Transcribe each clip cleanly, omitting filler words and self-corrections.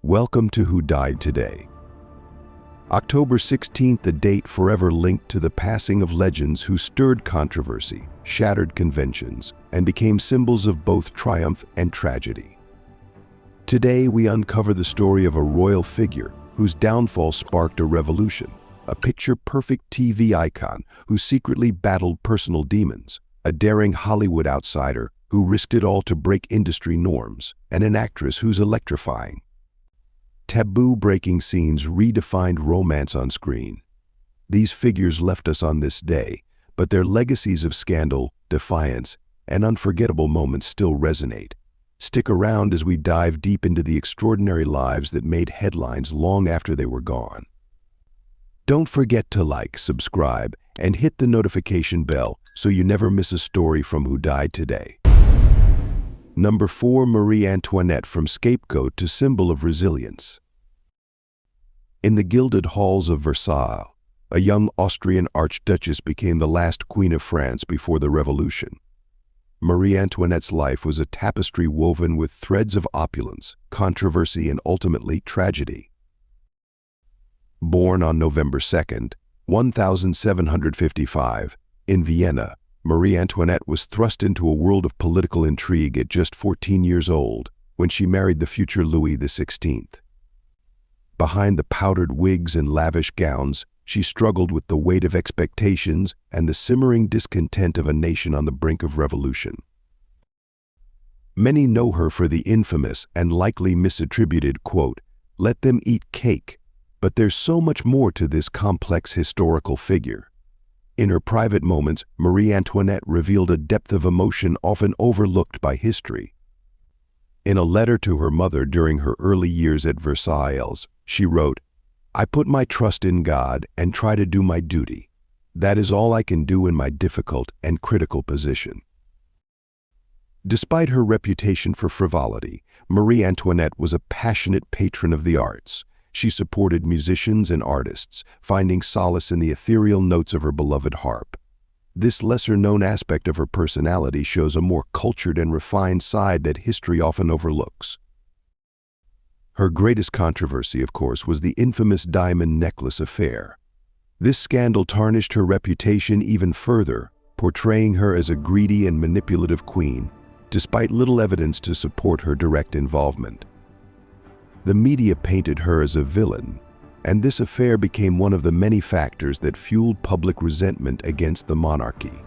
Welcome to Who Died Today. October 16th, a date forever linked to the passing of legends who stirred controversy, shattered conventions, and became symbols of both triumph and tragedy. Today, we uncover the story of a royal figure whose downfall sparked a revolution, a picture-perfect TV icon who secretly battled personal demons, a daring Hollywood outsider who risked it all to break industry norms, and an actress who's electrifying. Taboo-breaking scenes redefined romance on screen. These figures left us on this day, but their legacies of scandal, defiance, and unforgettable moments still resonate. Stick around as we dive deep into the extraordinary lives that made headlines long after they were gone. Don't forget to like, subscribe, and hit the notification bell so you never miss a story from Who Died Today. Number 4. Marie Antoinette, from scapegoat to symbol of resilience. In the gilded halls of Versailles, a young Austrian archduchess became the last queen of France before the Revolution. Marie Antoinette's life was a tapestry woven with threads of opulence, controversy, and ultimately tragedy. Born on November 2nd, 1755, in Vienna, Marie Antoinette was thrust into a world of political intrigue at just 14 years old when she married the future Louis XVI. Behind the powdered wigs and lavish gowns, she struggled with the weight of expectations and the simmering discontent of a nation on the brink of revolution. Many know her for the infamous and likely misattributed quote, "Let them eat cake," but there's so much more to this complex historical figure. In her private moments, Marie Antoinette revealed a depth of emotion often overlooked by history. In a letter to her mother during her early years at Versailles, she wrote, "I put my trust in God and try to do my duty. That is all I can do in my difficult and critical position." Despite her reputation for frivolity, Marie Antoinette was a passionate patron of the arts. She supported musicians and artists, finding solace in the ethereal notes of her beloved harp. This lesser-known aspect of her personality shows a more cultured and refined side that history often overlooks. Her greatest controversy, of course, was the infamous diamond necklace affair. This scandal tarnished her reputation even further, portraying her as a greedy and manipulative queen, despite little evidence to support her direct involvement. The media painted her as a villain, and this affair became one of the many factors that fueled public resentment against the monarchy.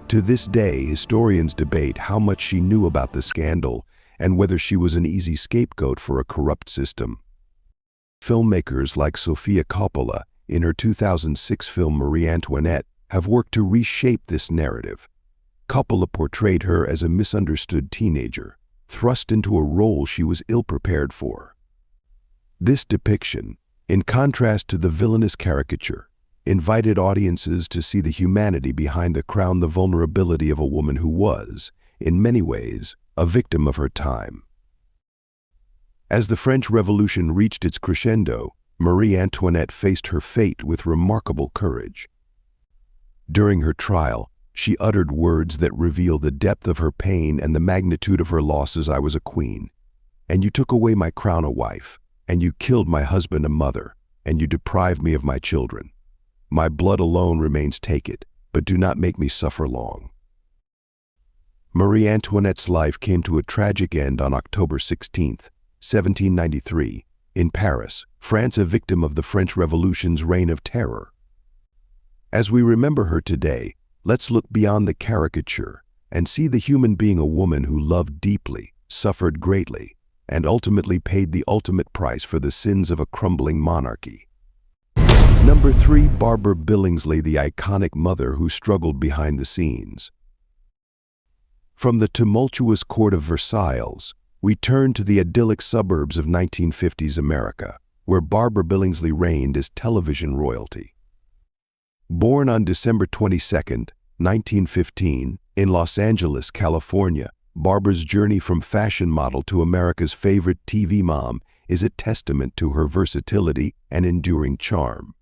To this day, historians debate how much she knew about the scandal and whether she was an easy scapegoat for a corrupt system. Filmmakers like Sofia Coppola, in her 2006 film Marie Antoinette, have worked to reshape this narrative. Coppola portrayed her as a misunderstood teenager, thrust into a role she was ill-prepared for. This depiction, in contrast to the villainous caricature, invited audiences to see the humanity behind the crown, the vulnerability of a woman who was, in many ways, a victim of her time. As the French Revolution reached its crescendo, Marie Antoinette faced her fate with remarkable courage. During her trial, she uttered words that reveal the depth of her pain and the magnitude of her losses. "I was a queen, and you took away my crown, a wife, and you killed my husband, a mother, and you deprived me of my children. My blood alone remains, take it, but do not make me suffer long." Marie Antoinette's life came to a tragic end on October 16, 1793, in Paris, France, a victim of the French Revolution's reign of terror. As we remember her today, let's look beyond the caricature and see the human being, a woman who loved deeply, suffered greatly, and ultimately paid the ultimate price for the sins of a crumbling monarchy. Number 3. Barbara Billingsley, the iconic mother who struggled behind the scenes. From the tumultuous court of Versailles, we turn to the idyllic suburbs of 1950s America, where Barbara Billingsley reigned as television royalty. Born on December 22, 1915, in Los Angeles, California, Barbara's journey from fashion model to America's favorite TV mom is a testament to her versatility and enduring charm.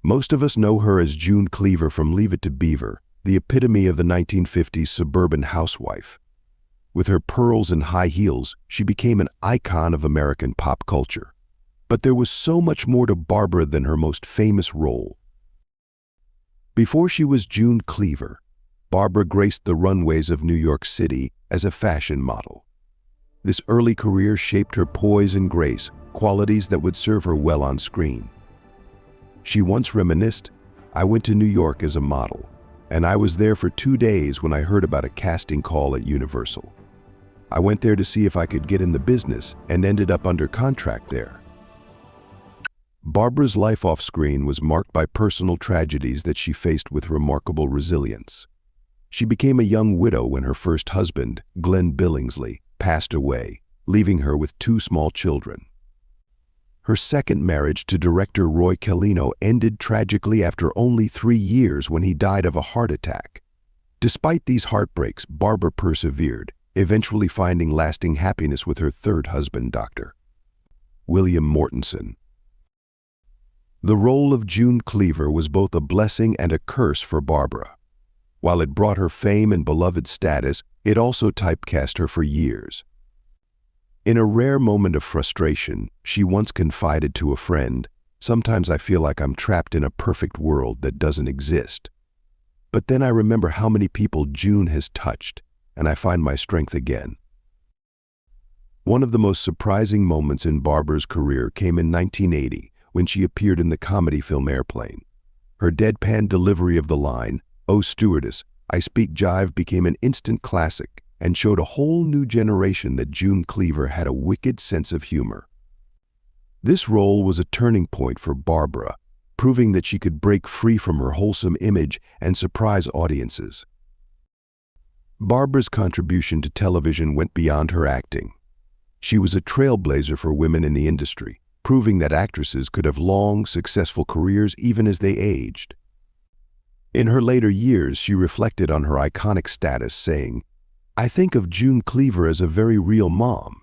Most of us know her as June Cleaver from Leave It to Beaver, the epitome of the 1950s suburban housewife. With her pearls and high heels, she became an icon of American pop culture. But there was so much more to Barbara than her most famous role. Before she was June Cleaver, Barbara graced the runways of New York City as a fashion model. This early career shaped her poise and grace, qualities that would serve her well on screen. She once reminisced, "I went to New York as a model, and I was there for 2 days when I heard about a casting call at Universal. I went there to see if I could get in the business and ended up under contract there." Barbara's life off-screen was marked by personal tragedies that she faced with remarkable resilience. She became a young widow when her first husband, Glenn Billingsley, passed away, leaving her with 2 small children. Her second marriage to director Roy Kellino ended tragically after only 3 years when he died of a heart attack. Despite these heartbreaks, Barbara persevered, eventually finding lasting happiness with her third husband, Dr. William Mortensen. The role of June Cleaver was both a blessing and a curse for Barbara. While it brought her fame and beloved status, it also typecast her for years. In a rare moment of frustration, she once confided to a friend, "Sometimes I feel like I'm trapped in a perfect world that doesn't exist. But then I remember how many people June has touched, and I find my strength again." One of the most surprising moments in Barbara's career came in 1980 when she appeared in the comedy film Airplane. Her deadpan delivery of the line, "Oh stewardess, I speak jive," became an instant classic and showed a whole new generation that June Cleaver had a wicked sense of humor. This role was a turning point for Barbara, proving that she could break free from her wholesome image and surprise audiences. Barbara's contribution to television went beyond her acting. She was a trailblazer for women in the industry, proving that actresses could have long, successful careers even as they aged. In her later years, she reflected on her iconic status, saying, "I think of June Cleaver as a very real mom.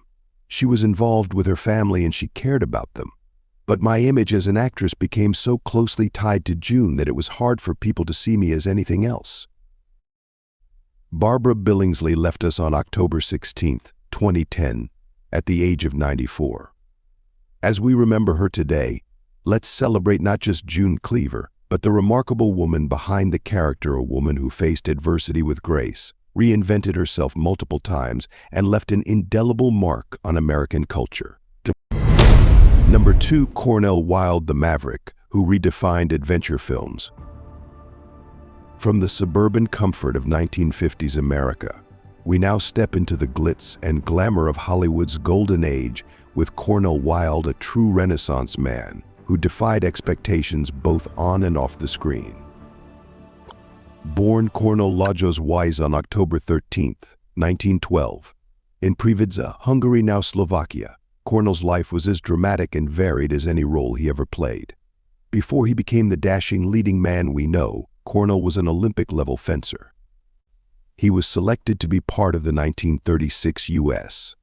She was involved with her family and she cared about them. But my image as an actress became so closely tied to June that it was hard for people to see me as anything else." Barbara Billingsley left us on October 16, 2010, at the age of 94. As we remember her today, let's celebrate not just June Cleaver, but the remarkable woman behind the character, a woman who faced adversity with grace, reinvented herself multiple times, and left an indelible mark on American culture. Number 2, Cornel Wilde, the Maverick, who redefined adventure films. From the suburban comfort of 1950s America, we now step into the glitz and glamour of Hollywood's golden age with Cornel Wilde, a true Renaissance man who defied expectations both on and off the screen. Born Cornel Lajos Wise on October 13, 1912, in Prievidza, Hungary, now Slovakia, Cornel's life was as dramatic and varied as any role he ever played. Before he became the dashing leading man we know, Cornel was an Olympic-level fencer. He was selected to be part of the 1936 U.S.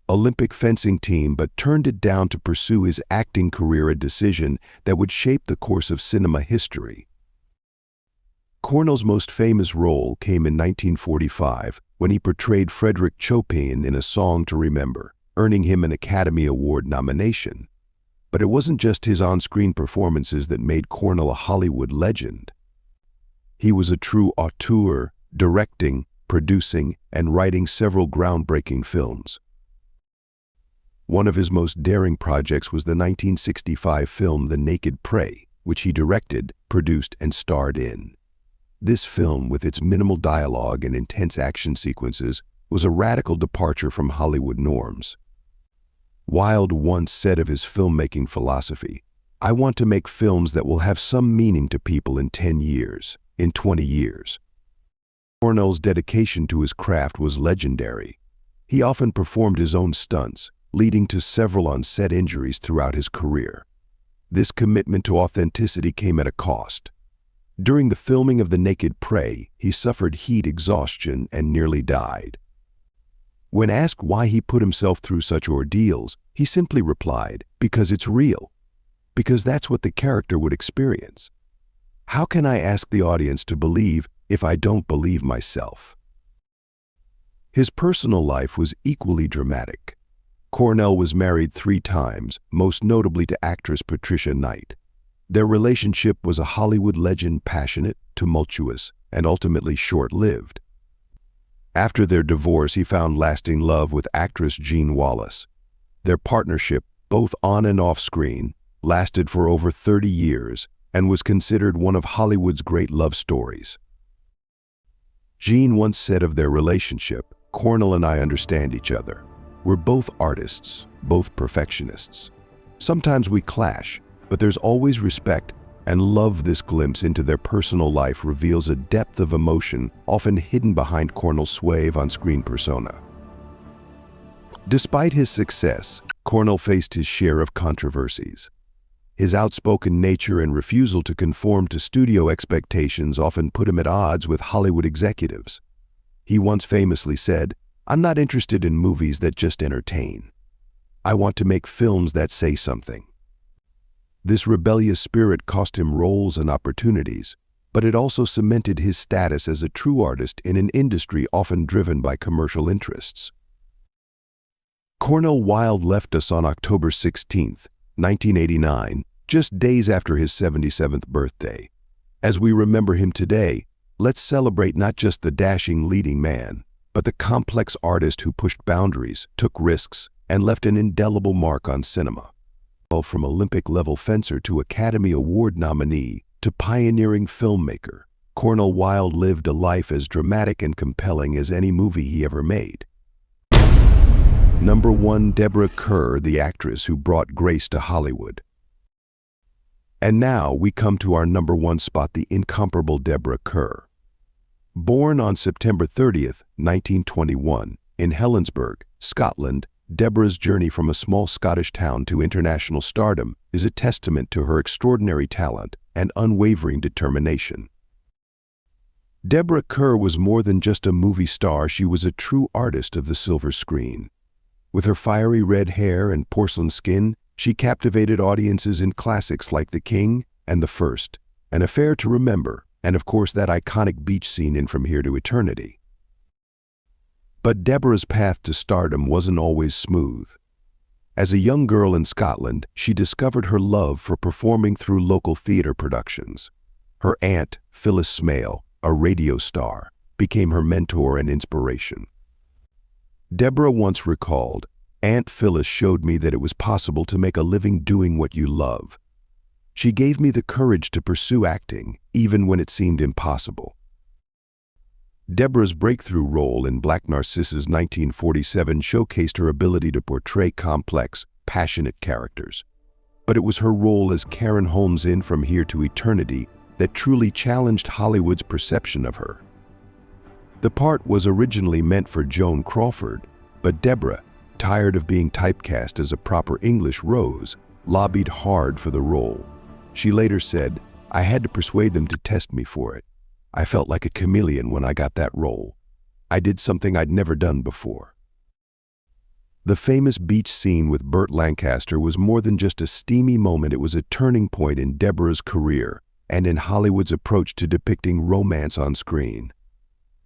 Olympic fencing team, but turned it down to pursue his acting career, a decision that would shape the course of cinema history. Cornel's most famous role came in 1945 when he portrayed Frédéric Chopin in A Song to Remember, earning him an Academy Award nomination. But it wasn't just his on-screen performances that made Cornel a Hollywood legend. He was a true auteur, directing, producing, and writing several groundbreaking films. One of his most daring projects was the 1965 film The Naked Prey, which he directed, produced, and starred in. This film, with its minimal dialogue and intense action sequences, was a radical departure from Hollywood norms. Wilde once said of his filmmaking philosophy, "I want to make films that will have some meaning to people in 10 years, in 20 years. Cornel's dedication to his craft was legendary. He often performed his own stunts, leading to several on-set injuries throughout his career. This commitment to authenticity came at a cost. During the filming of The Naked Prey, he suffered heat exhaustion and nearly died. When asked why he put himself through such ordeals, he simply replied, "Because it's real. Because that's what the character would experience. How can I ask the audience to believe if I don't believe myself?" His personal life was equally dramatic. Cornell was married 3 times, most notably to actress Patricia Knight. Their relationship was a Hollywood legend, passionate, tumultuous, and ultimately short-lived. After their divorce, he found lasting love with actress Jean Wallace. Their partnership, both on and off screen, lasted for over 30 years and was considered one of Hollywood's great love stories. Jean once said of their relationship, "Cornel and I understand each other. We're both artists, both perfectionists. Sometimes we clash, but there's always respect and love." This glimpse into their personal life reveals a depth of emotion often hidden behind Cornel's suave on-screen persona. Despite his success, Cornel faced his share of controversies. His outspoken nature and refusal to conform to studio expectations often put him at odds with Hollywood executives. He once famously said, "I'm not interested in movies that just entertain. I want to make films that say something." This rebellious spirit cost him roles and opportunities, but it also cemented his status as a true artist in an industry often driven by commercial interests. Cornel Wilde left us on October 16, 1989, just days after his 77th birthday. As we remember him today, let's celebrate not just the dashing leading man, but the complex artist who pushed boundaries, took risks, and left an indelible mark on cinema. From Olympic-level fencer to Academy Award nominee to pioneering filmmaker, Cornel Wilde lived a life as dramatic and compelling as any movie he ever made. Number 1. Deborah Kerr, the actress who brought grace to Hollywood. And now we come to our number 1 spot, the incomparable Deborah Kerr. Born on September 30, 1921, in Helensburgh, Scotland, Deborah's journey from a small Scottish town to international stardom is a testament to her extraordinary talent and unwavering determination. Deborah Kerr was more than just a movie star. She was a true artist of the silver screen. With her fiery red hair and porcelain skin, she captivated audiences in classics like The King and The First, An Affair to Remember, and of course that iconic beach scene in From Here to Eternity. But Deborah's path to stardom wasn't always smooth. As a young girl in Scotland, she discovered her love for performing through local theater productions. Her aunt, Phyllis Smale, a radio star, became her mentor and inspiration. Deborah once recalled, "Aunt Phyllis showed me that it was possible to make a living doing what you love. She gave me the courage to pursue acting, even when it seemed impossible." Deborah's breakthrough role in Black Narcissus 1947 showcased her ability to portray complex, passionate characters. But it was her role as Karen Holmes in From Here to Eternity that truly challenged Hollywood's perception of her. The part was originally meant for Joan Crawford, but Deborah, tired of being typecast as a proper English Rose, lobbied hard for the role. She later said, "I had to persuade them to test me for it. I felt like a chameleon when I got that role. I did something I'd never done before." The famous beach scene with Burt Lancaster was more than just a steamy moment. It was a turning point in Deborah's career and in Hollywood's approach to depicting romance on screen.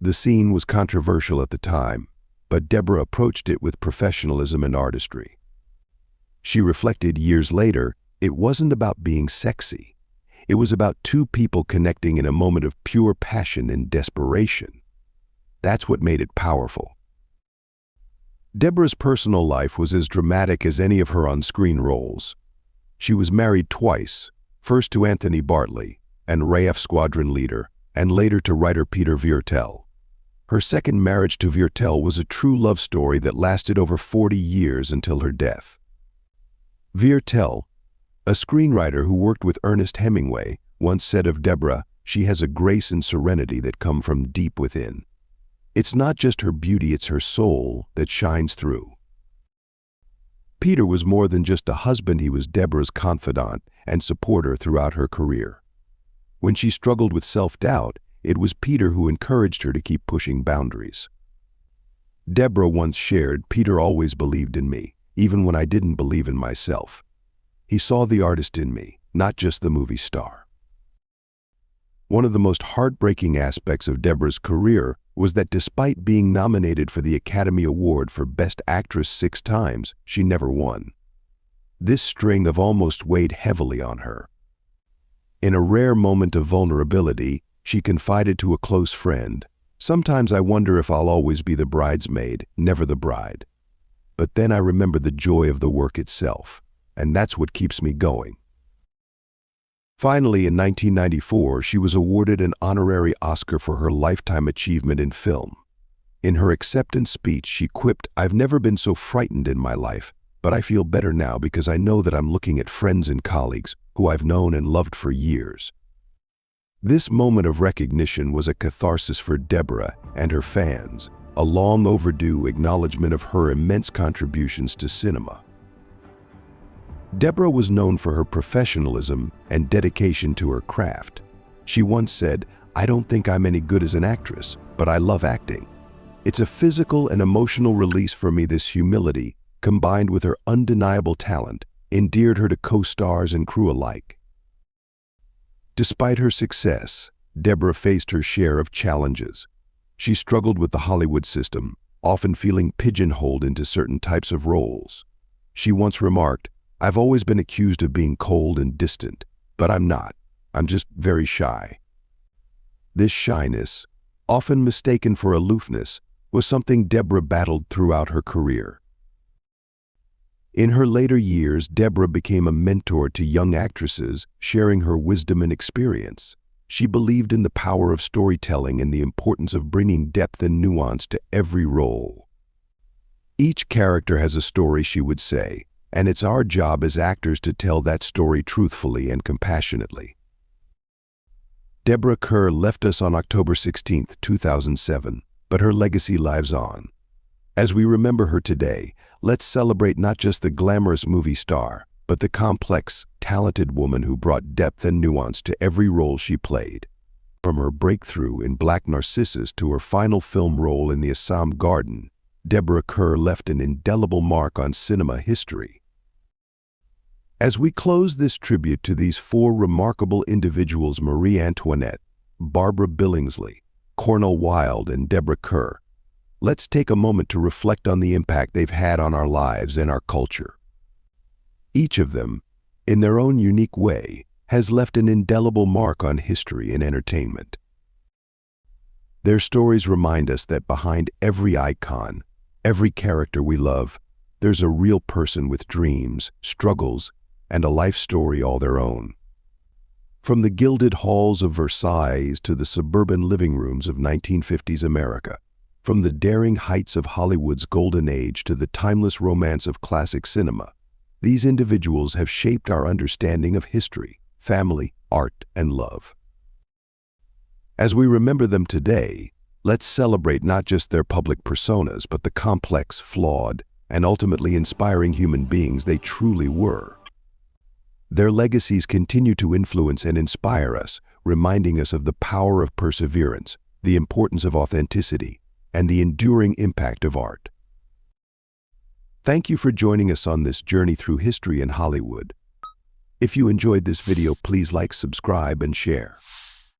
The scene was controversial at the time, but Deborah approached it with professionalism and artistry. She reflected years later, it wasn't about being sexy. It was about two people connecting in a moment of pure passion and desperation. That's what made it powerful. Deborah's personal life was as dramatic as any of her on-screen roles. She was married twice, first to Anthony Bartley, an RAF squadron leader, and later to writer Peter Viertel. Her second marriage to Viertel was a true love story that lasted over 40 years until her death. Viertel, a screenwriter who worked with Ernest Hemingway, once said of Deborah, "She has a grace and serenity that come from deep within. It's not just her beauty, it's her soul that shines through." Peter was more than just a husband. He was Deborah's confidant and supporter throughout her career. When she struggled with self-doubt, it was Peter who encouraged her to keep pushing boundaries. Deborah once shared, "Peter always believed in me, even when I didn't believe in myself. He saw the artist in me, not just the movie star." One of the most heartbreaking aspects of Deborah's career was that despite being nominated for the Academy Award for Best Actress 6 times, she never won. This string of almost weighed heavily on her. In a rare moment of vulnerability, she confided to a close friend, "Sometimes I wonder if I'll always be the bridesmaid, never the bride. But then I remember the joy of the work itself, and that's what keeps me going." Finally, in 1994, she was awarded an honorary Oscar for her lifetime achievement in film. In her acceptance speech, she quipped, "I've never been so frightened in my life, but I feel better now because I know that I'm looking at friends and colleagues who I've known and loved for years." This moment of recognition was a catharsis for Deborah and her fans, a long overdue acknowledgement of her immense contributions to cinema. Deborah was known for her professionalism and dedication to her craft. She once said, "I don't think I'm any good as an actress, but I love acting. It's a physical and emotional release for me." This humility, combined with her undeniable talent, endeared her to co-stars and crew alike. Despite her success, Deborah faced her share of challenges. She struggled with the Hollywood system, often feeling pigeonholed into certain types of roles. She once remarked, "I've always been accused of being cold and distant, but I'm not. I'm just very shy." This shyness, often mistaken for aloofness, was something Deborah battled throughout her career. In her later years, Deborah became a mentor to young actresses, sharing her wisdom and experience. She believed in the power of storytelling and the importance of bringing depth and nuance to every role. "Each character has a story," she would say, "and it's our job as actors to tell that story truthfully and compassionately." Deborah Kerr left us on October 16, 2007, but her legacy lives on. As we remember her today, let's celebrate not just the glamorous movie star, but the complex, talented woman who brought depth and nuance to every role she played. From her breakthrough in Black Narcissus to her final film role in The Assam Garden, Deborah Kerr left an indelible mark on cinema history. As we close this tribute to these 4 remarkable individuals, Marie Antoinette, Barbara Billingsley, Cornel Wilde, and Deborah Kerr, let's take a moment to reflect on the impact they've had on our lives and our culture. Each of them, in their own unique way, has left an indelible mark on history and entertainment. Their stories remind us that behind every icon, every character we love, there's a real person with dreams, struggles, and a life story all their own. From the gilded halls of Versailles to the suburban living rooms of 1950s America, from the daring heights of Hollywood's golden age to the timeless romance of classic cinema, these individuals have shaped our understanding of history, family, art, and love. As we remember them today, let's celebrate not just their public personas, but the complex, flawed, and ultimately inspiring human beings they truly were. Their legacies continue to influence and inspire us, reminding us of the power of perseverance, the importance of authenticity, and the enduring impact of art. Thank you for joining us on this journey through history in Hollywood. If you enjoyed this video, please like, subscribe, and share.